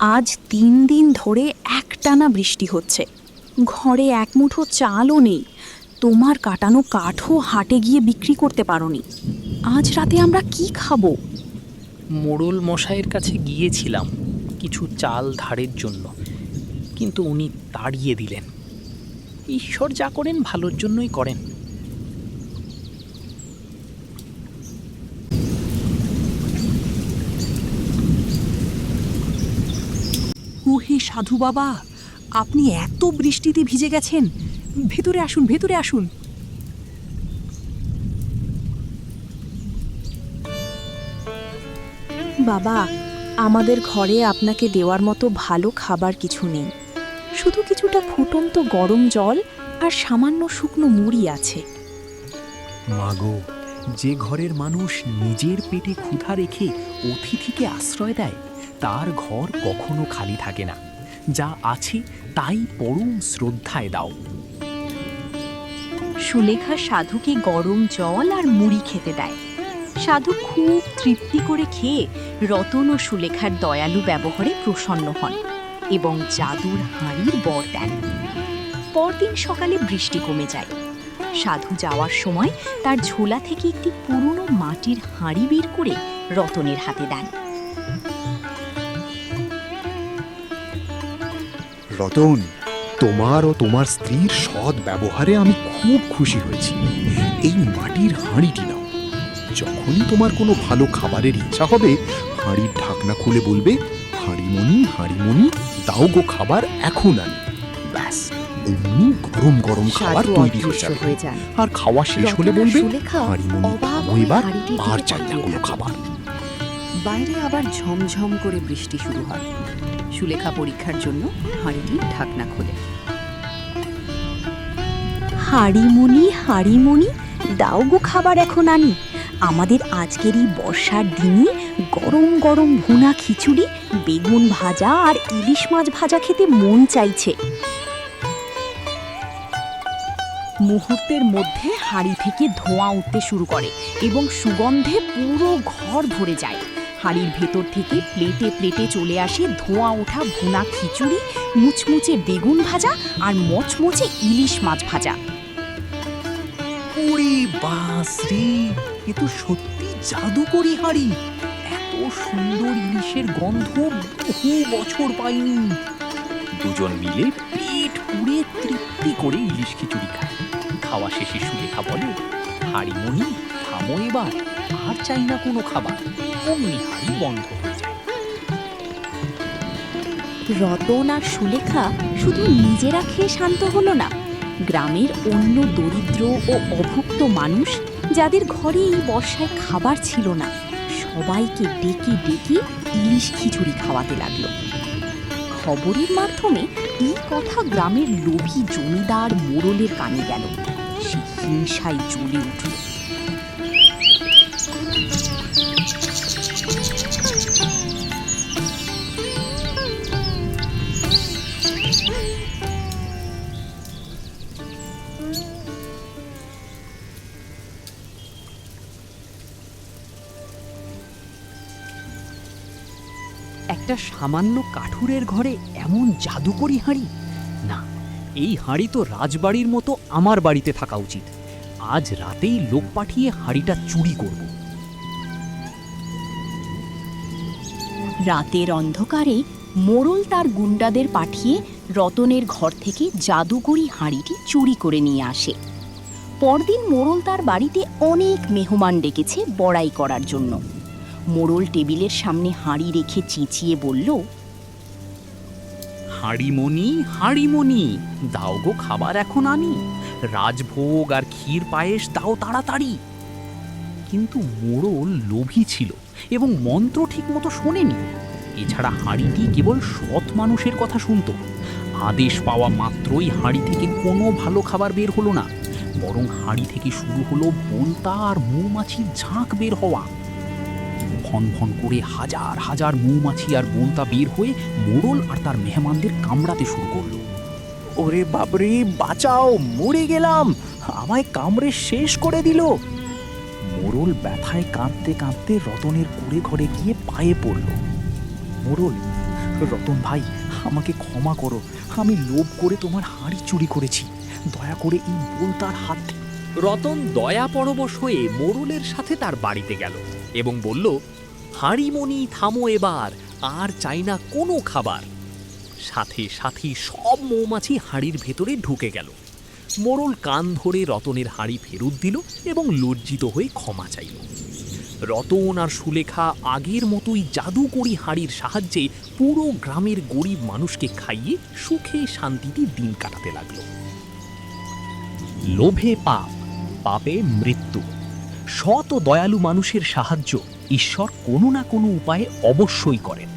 আজ 3 দিন ধরে একটানা বৃষ্টি হচ্ছে, ঘরে এক মুঠো চালও নেই। তোমার কাটানো কাঠও হাটে গিয়ে বিক্রি করতে পারোনি। আজ রাতে আমরা কি খাবো? মোড়ল মশাইয়ের কাছে গিয়েছিলাম কিছু চাল ধারের জন্য, কিন্তু উনি তাড়িয়ে দিলেন। ঈশ্বর যা করেন ভালোর জন্যই করেন। ওহে সাধু বাবা, আপনি এত বৃষ্টিতে ভিজে গেছেন, ভেতরে আসুন, ভেতরে আসুন। বাবা, আমাদের ঘরে আপনাকে দেওয়ার মতো ভালো খাবার কিছু নেই। শুধু কিছুটা ফুটন্ত গরম জল আর সামান্য শুকনো মুড়ি আছে। মাগো, যে ঘরের মানুষ নিজের পেটে ক্ষুধা রেখে অতিথিকে আশ্রয় দেয়, তার ঘর কখনো খালি থাকে না। যা আছে তাই পরম শ্রদ্ধায় দাও। সুলেখা সাধুকে গরম জল আর মুড়ি খেতে দেয়। সাধু খুব তৃপ্তি করে খেয়ে রতন ও সুলেখার দয়ালু ব্যবহারে প্রসন্ন হন এবং জাদুর হাঁড়ির বর দেন। পরদিন সকালে বৃষ্টি কমে যায়। সাধু যাওয়ার সময় তার ঝোলা থেকে একটি পুরনো মাটির হাঁড়ি বের করে রতনের হাতে দেন। রতন, তোমার ও তোমার স্ত্রীর সৎ ব্যবহারে আমি খুব খুশি হয়েছি। এই মাটির হাঁড়িটি নাও। যখনই তোমার কোনো ভালো খাবারের ইচ্ছা হবে, হাঁড়ির ঢাকনা খুলে বলবে, হাঁড়িমণি হাঁড়িমণি, দাও গো খাবার এখন আনি। ব্যাস, অমনি গরম গরম খাবার তৈরি হয়ে যাবে। আর খাওয়া শেষ হলে বলবে, হাঁড়িমণি দাও এবার, আর চাই না কোনো খাবার। বাইরে আবার ঝমঝম করে বৃষ্টি শুরু হয়। সুলেখা পরীক্ষার জন্য হাঁড়িটি ঢাকনা খোলে। হাঁড়িমণি হাঁড়িমণি, দাও গো খাবার এখন আনি। আমাদের আজকের এই বর্ষার দিনে গরম গরম ভুনা খিচুড়ি, বেগুন ভাজা আর ইলিশ মাছ ভাজা খেতে মন চাইছে। মুহূর্তের মধ্যে হাঁড়ি থেকে ধোঁয়া উঠতে শুরু করে এবং সুগন্ধে পুরো ঘর ভরে যায়। হাঁড়ির ভেতর থেকে প্লেটে প্লেটে চলে আসে ধোঁয়া ওঠা ভুনা খিচুড়ি, মুচমুচে বেগুন ভাজা আর মচমচে ইলিশ মাছ ভাজা। ওরে বাস রে, এ তো সত্যি জাদুকরি হাঁড়ি। এত সুন্দর ইলিশের গন্ধ বহু বছর পাইনি। দুজন মিলে পেট পুড়ে তৃপ্তি করে ইলিশ খিচুড়ি খায়। খাওয়া শেষে সুলেখা বলে, হাঁড়িমণি থামো এবার, আর চাই না কোনো খাবার। অমনি হাঁড়ি বন্ধ হয়ে যায়। রতন আর সুলেখা শুধু নিজেরা খেয়ে শান্ত হলো না, গ্রামের অন্য দরিদ্র ও অভুক্ত মানুষ, যাদের ঘরে এই বর্ষায় খাবার ছিল না, সবাইকে ডেকে ডেকে ইলিশ খিচুড়ি খাওয়াতে লাগলো। খবরের মাধ্যমে এই কথা গ্রামের লোভী জমিদার মোড়লের কানে গেল। সে হিংসায় জ্বলে উঠল। একটা সামান্য কাঠুরের ঘরে এমন জাদুকরি হাঁড়ি? না, এই হাঁড়ি তো রাজবাড়ির মতো আমার বাড়িতে থাকা উচিত। আজ রাতেই লোক পাঠিয়ে হাঁড়িটা চুরি করব। রাতের অন্ধকারে মোড়ল তার গুন্ডাদের পাঠিয়ে রতনের ঘর থেকে জাদুকরি হাঁড়িটি চুরি করে নিয়ে আসে। পরদিন মোড়ল তার বাড়িতে অনেক মেহমান ডেকেছে বড়াই করার জন্য। মোড়ল টেবিলের সামনে হাঁড়ি রেখে চেঁচিয়ে বলল, হাঁড়িমণি হাঁড়িমণি, দাও গো খাবার এখন আনি। রাজভোগ আর ক্ষীর পায়েস দাও তাড়াতাড়ি। কিন্তু মোড়ল লোভী ছিল এবং মন্ত্র ঠিক মতো শোনেনি। এছাড়া হাঁড়িটি কেবল সৎ মানুষের কথা শুনত। আদেশ পাওয়া মাত্রই হাঁড়ি থেকে কোনো ভালো খাবার বের হলো না, বরং হাঁড়ি থেকে শুরু হলো বোলতা আর মৌমাছির ঝাঁক বের হওয়া। ভন ভন করে হাজার হাজার মৌমাছি আর বোলতা বের হয়ে মোড়ল আর তার মেহমানদের কামড়াতে শুরু করলো। ওরে বাপরে, বাঁচাও, মরে গেলাম, আমায় কামড়ে শেষ করে দিল। মোড়ল ব্যথায় কাঁদতে কাঁদতে রতনের কুড়ে ঘরে গিয়ে পায়ে পড়ল। মোড়ল, রতন ভাই, আমাকে ক্ষমা করো। আমি লোভ করে তোমার হাঁড়ি চুরি করেছি। দয়া করে এই বোলতার হাত থেকে। রতন দয়া পরবশ হয়ে মোড়লের সাথে তার বাড়িতে গেল এবং বলল, হাঁড়িমণি থামো এবার, আর চাই না কোনো খাবার। সাথে সাথে সব মৌমাছি হাঁড়ির ভেতরে ঢুকে গেল। মোড়ল কান ধরে রতনের হাঁড়ি ফেরত দিল এবং লজ্জিত হয়ে ক্ষমা চাইল। রতন আর সুলেখা আগের মতোই জাদুকরি হাঁড়ির সাহায্যে পুরো গ্রামের গরিব মানুষকে খাইয়ে সুখে শান্তিতে দিন কাটাতে লাগলো। লোভে পাপ, পাপে মৃত্যু। সৎ ও দয়ালু মানুষের সাহায্য ঈশ্বর কোনো না কোনো উপায়ে অবশ্যই করেন।